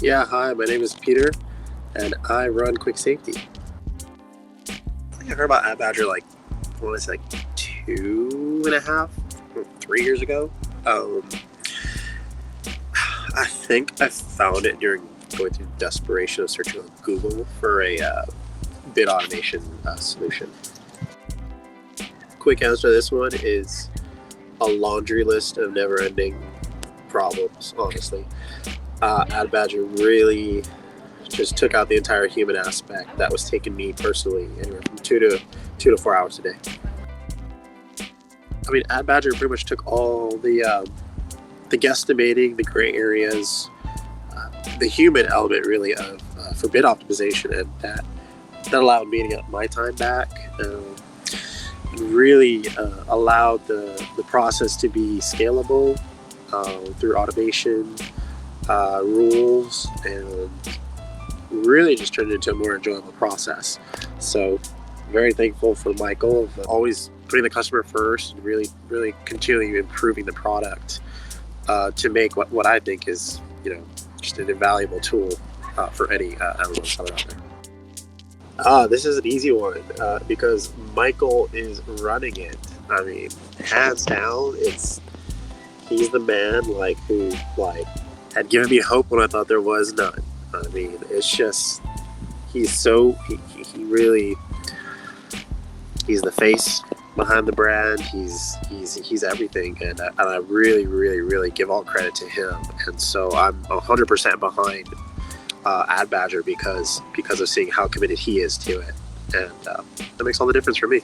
Yeah, hi, my name is Peter, and I run Quick Safety. I think I heard about Ad Badger what was it, like 2.5, 3 years ago. Um, I think I found it during going through desperation of searching on Google for a bid automation solution. Quick answer to this one is a laundry list of never-ending problems, honestly. Ad Badger really just took out the entire human aspect that was taking me personally anywhere from 2 to 4 hours a day. I mean, Ad Badger pretty much took all the guesstimating, the gray areas, the human element really of for bid optimization, and that allowed me to get my time back. Really allowed the process to be scalable through automation, rules, and really just turned it into a more enjoyable process. So very thankful for Michael of always putting the customer first and really continually improving the product to make what I think is just an invaluable tool for any Amazon seller out there. This is an easy one because Michael is running it. I mean, hands down, he's the man who had given me hope when I thought there was none. I mean, it's just he's the face behind the brand. He's everything, and I really give all credit to him. And so I'm 100% behind Ad Badger because of seeing how committed he is to it, and that makes all the difference for me.